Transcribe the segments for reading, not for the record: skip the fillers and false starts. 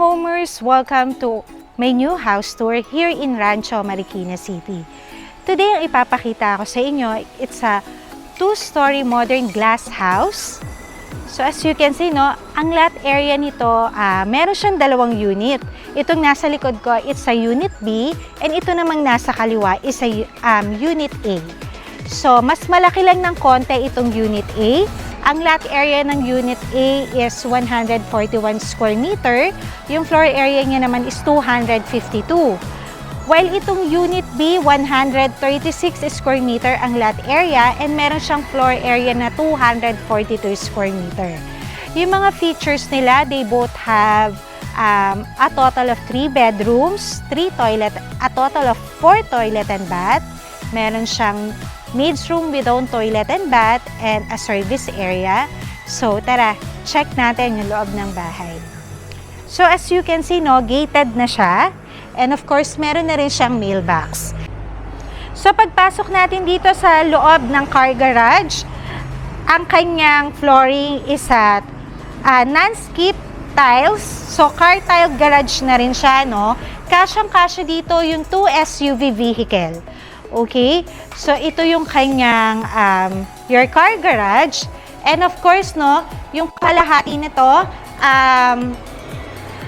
homers! Welcome to my new house tour here in Rancho Marikina City. Today, ang ipapakita ko sa inyo, it's a two-story modern glass house. So as you can see, no, ang lot area nito, meron siyang dalawang unit. Itong nasa likod ko, it's a unit B, and ito namang nasa kaliwa is a unit A. So mas malaki lang ng konti itong unit A. Ang lot area ng Unit A is 141 square meter. Yung floor area niya naman is 252. While itong Unit B, 136 square meter ang lot area and meron siyang floor area na 242 square meter. Yung mga features nila, they both have a total of 3 bedrooms, 3 toilet, a total of 4 toilet and bath. Meron siyang maid's room with own toilet and bath and a service area. So tara, check natin yung loob ng bahay. So as you can see, no, gated na siya. And of course, meron na rin siyang mailbox. So pagpasok natin dito sa loob ng car garage, ang kanyang flooring is at non-skip tiles. So car tile garage na rin siya, no? Kasyang-kasya dito yung 2 SUV vehicle. Okay? So, ito yung kanyang, your car garage. And of course, no, yung kalahati nito,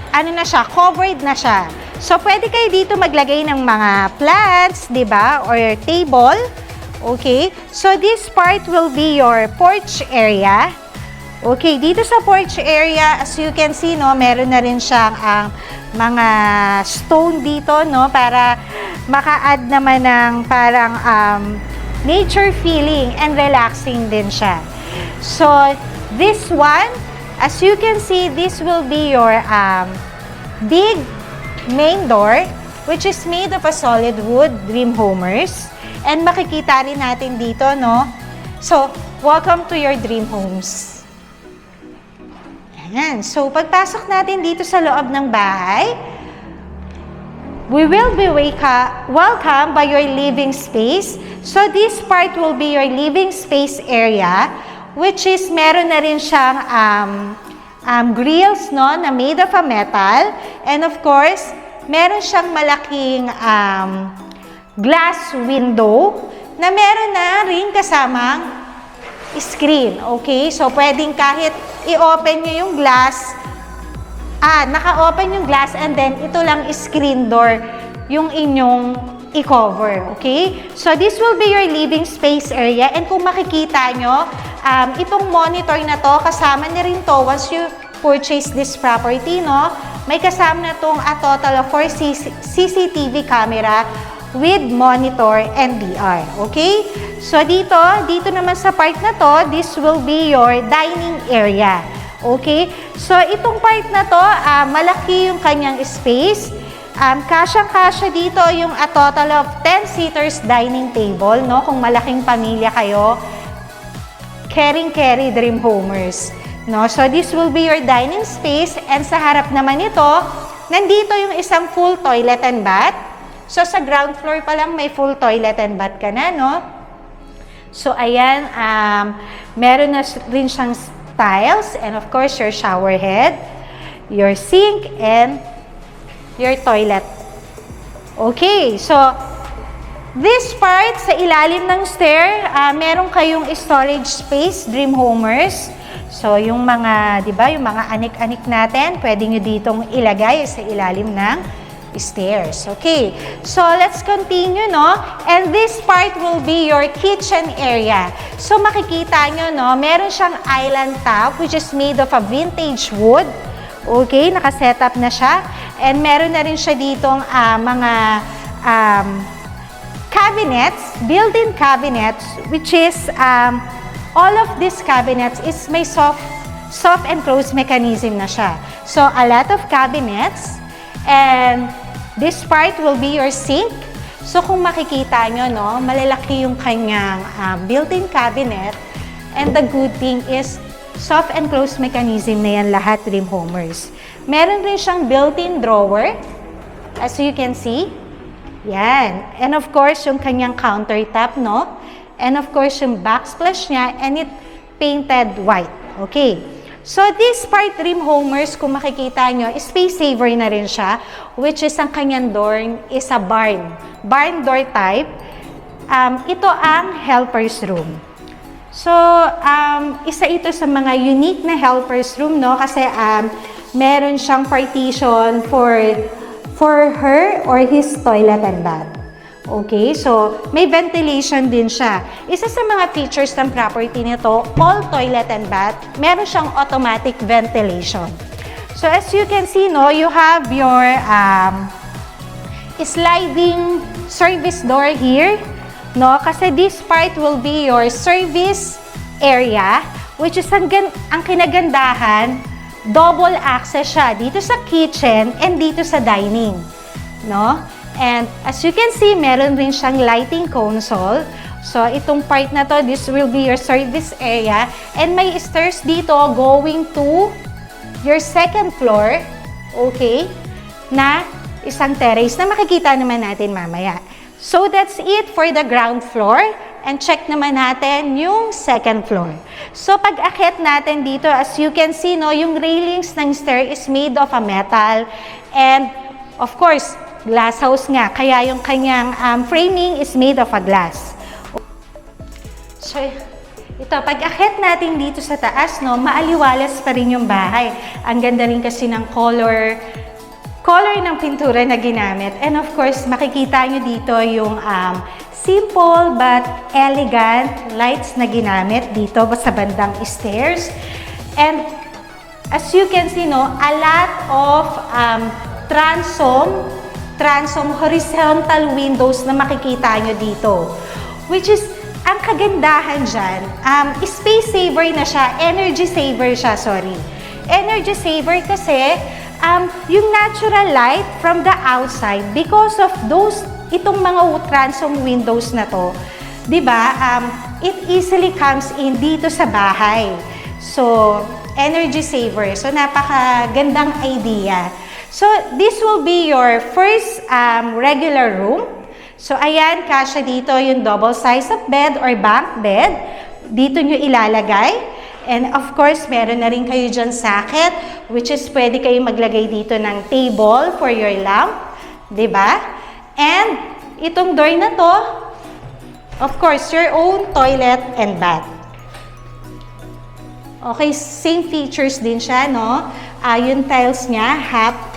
ano na siya, covered na siya. So, pwede kayo dito maglagay ng mga plants, di ba? Or your table. Okay? So, this part will be your porch area. Okay, dito sa porch area, as you can see, no, meron na rin siyang mga stone dito, no, para maka-add naman ng parang nature feeling and relaxing din siya. So, this one, as you can see, this will be your big main door, which is made of a solid wood Dream Homers. And makikita rin natin dito, no? So, welcome to your dream homes. Ayan. So, pagpasok natin dito sa loob ng bahay, we will be welcomed by your living space. So, this part will be your living space area, which is meron na rin siyang grills, no, na made of a metal. And of course, meron siyang malaking glass window na meron na rin kasamang screen. Okay? So, pwedeng kahit i-open nyo yung glass, naka-open yung glass and then ito lang screen door yung inyong i-cover. Okay? So, this will be your living space area and kung makikita nyo, itong monitor na to, kasama na rin to once you purchase this property, no? May kasama na tong a total of 4 CCTV camera with monitor and DR. Okay? So, dito naman sa part na to, this will be your dining area. Okay? So, itong part na to, malaki yung kanyang space. Kasyang-kasya dito yung a total of 10 seaters dining table, no? Kung malaking pamilya kayo, carry Dream Homers. No? So, this will be your dining space and sa harap naman ito, nandito yung isang full toilet and bath. So, sa ground floor pa lang may full toilet and bath ka na, no? So, ayan, meron na rin siyang tiles and of course, your shower head, your sink, and your toilet. Okay, so, this part, sa ilalim ng stair, meron kayong storage space, Dream Homers. So, yung mga, di ba, yung mga anik-anik natin, pwede nyo ditong ilagay sa ilalim ng stairs. Okay, so let's continue, no? And this part will be your kitchen area. So, makikita nyo, no? Meron siyang island top, which is made of a vintage wood. Okay, nakasetup na siya. And meron na rin siya ditong mga cabinets, built-in cabinets, which is all of these cabinets is may soft and close mechanism na siya. So, a lot of cabinets. And this part will be your sink. So, kung makikita nyo, no, malalaki yung kanyang built-in cabinet. And the good thing is, soft and close mechanism na yan lahat, Dream Homers. Meron rin siyang built-in drawer, as you can see. Yan. And of course, yung kanyang countertop, no? And of course, yung backsplash niya, and it painted white. Okay. So this part, Dream Homers, kung makikita nyo, space saver na rin siya, which is ang kanyang door is a barn. Barn door type. Ito ang helper's room. So, isa ito sa mga unique na helper's room, no? Kasi meron siyang partition for her or his toilet and bath. Okay, so may ventilation din siya. Isa sa mga features ng property nito, all toilet and bath, meron siyang automatic ventilation. So as you can see, no, you have your sliding service door here, no? Kasi this part will be your service area, which is ang kinagandahan, double access siya dito sa kitchen and dito sa dining, no? And as you can see, meron rin siyang lighting console. So, itong part na to, this will be your service area. And may stairs dito going to your second floor. Okay? Na isang terrace na makikita naman natin mamaya. So, that's it for the ground floor. And check naman natin yung second floor. So, pag akyat natin dito, as you can see, no, yung railings ng stair is made of a metal. And, of course, glass house nga, kaya yung kanyang framing is made of a glass. So, ito, pag akyat natin dito sa taas, no, maaliwalas pa rin yung bahay. Ang ganda rin kasi ng color ng pintura na ginamit. And of course, makikita nyo dito yung simple but elegant lights na ginamit dito sa bandang stairs. And as you can see, no, a lot of transom horizontal windows na makikita nyo dito. Which is, ang kagandahan dyan, space saver na siya, energy saver siya, sorry. Energy saver kasi, yung natural light from the outside, because of itong mga transom windows na to, di ba, it easily comes in dito sa bahay. So, energy saver. So, napakagandang idea. So, this will be your first regular room. So, ayan, kasya dito yung double size of bed or bunk bed. Dito nyo ilalagay. And of course, meron na rin kayo dyan socket, which is pwede kayo maglagay dito ng table for your lamp. Diba? And itong door na to, of course, your own toilet and bath. Okay, same features din siya, no? Yung tiles niya, half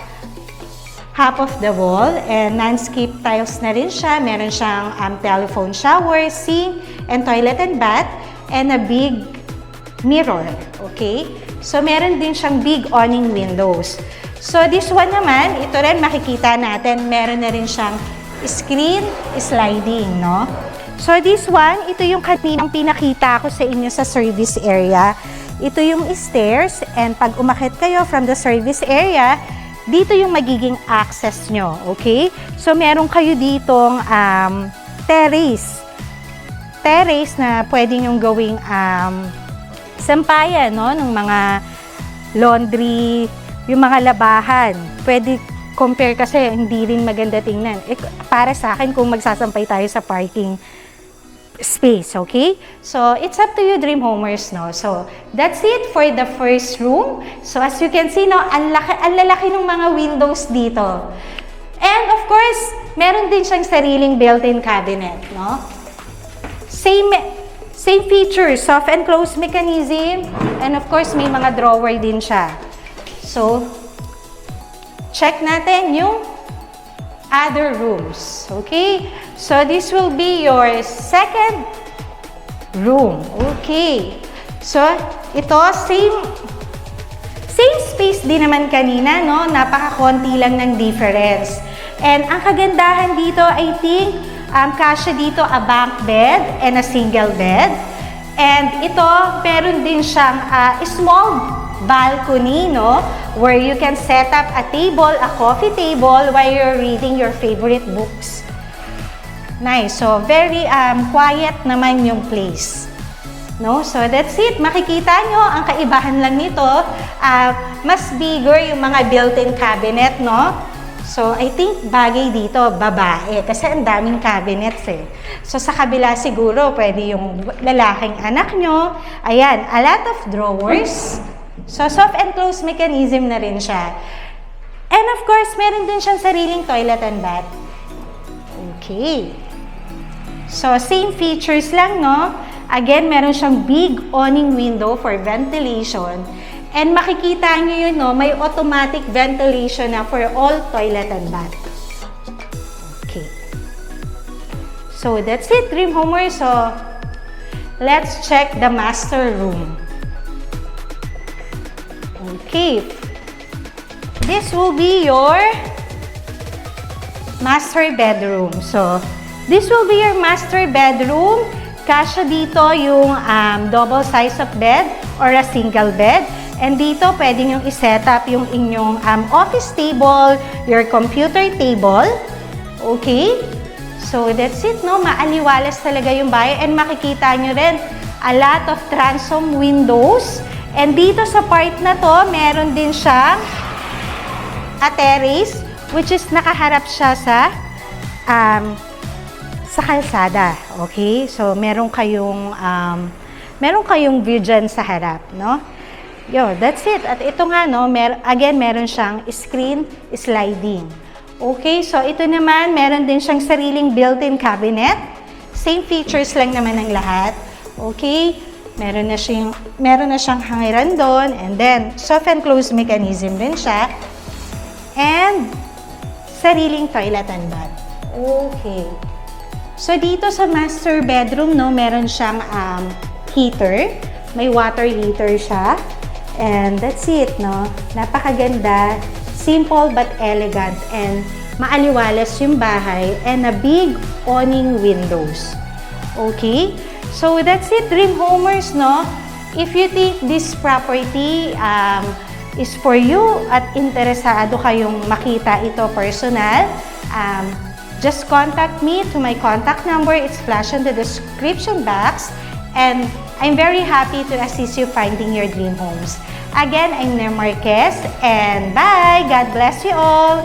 of the wall, and landscape tiles na rin siya. Meron siyang telephone shower, sink, and toilet and bath, and a big mirror. Okay? So, meron din siyang big awning windows. So, this one naman, ito rin makikita natin, meron na rin siyang screen sliding, no? So, this one, ito yung kaninang pinakita ko sa inyo sa service area. Ito yung stairs, and pag umakyat kayo from the service area, dito yung magiging access nyo, okay? So, meron kayo ditong terrace. Terrace na pwede nyong gawing sampayan, no? Ng mga laundry, yung mga labahan. Pwede compare kasi hindi rin maganda tingnan. Para sa akin, kung magsasampay tayo sa parking space, okay? So, it's up to you, Dream Homers, no? So, that's it for the first room. So, as you can see, no, ang lalaki ng mga windows dito. And, of course, meron din siyang sariling built-in cabinet, no? Same features, soft and close mechanism, and of course, may mga drawer din siya. So, check natin yung other rooms, okay? So, this will be your second room, okay? So, ito, same space din naman kanina, no? Napaka-konti lang ng difference. And ang kagandahan dito, I think, kasya dito a bunk bed and a single bed. And ito, meron din siyang small balcony, no? Where you can set up a table, a coffee table, while you're reading your favorite books. Nice. So, very quiet naman yung place. No? So, that's it. Makikita nyo, ang kaibahan lang nito, mas bigger yung mga built-in cabinet, no? So, I think bagay dito, babae. Kasi ang daming cabinets eh. So, sa kabila siguro, pwede yung lalaking anak nyo. Ayan, a lot of drawers. So, soft and close mechanism na rin siya. And of course, meron din siyang sariling toilet and bath. Okay. So, same features lang, no? Again, meron siyang big awning window for ventilation. And makikita nyo yun, no? May automatic ventilation na for all toilet and bath. Okay. So, that's it, Dream Homers. So, let's check the master room. Okay. This will be your master bedroom. So, this will be your master bedroom. Kasya dito yung double size of bed or a single bed. And dito, pwede nyo iset up yung inyong office table, your computer table. Okay? So, that's it, no? Maaliwalas talaga yung bahay. And makikita nyo rin, a lot of transom windows. And dito sa part na to, meron din siyang a terrace, which is nakaharap siya sa kalsada. Okay? So, meron kayong view dyan sa harap, no? Yo, that's it. At ito nga, no, again, meron siyang screen sliding. Okay? So, ito naman, meron din siyang sariling built-in cabinet. Same features lang naman ng lahat. Okay? Meron na siyang hangiran doon, and then, soft and close mechanism din siya. And, sariling toilet and bath. Okay. So, dito sa master bedroom, no, meron siyang heater. May water heater siya. And that's it, no. Napakaganda, simple but elegant, and maaliwalas yung bahay, and a big awning windows. Okay? So, that's it, Dream Homers, no. If you think this property is for you at interesado kayong makita ito personal, just contact me to my contact number. It's flashed in the description box. And I'm very happy to assist you finding your dream homes. Again, I'm Ner Marquez, and bye! God bless you all!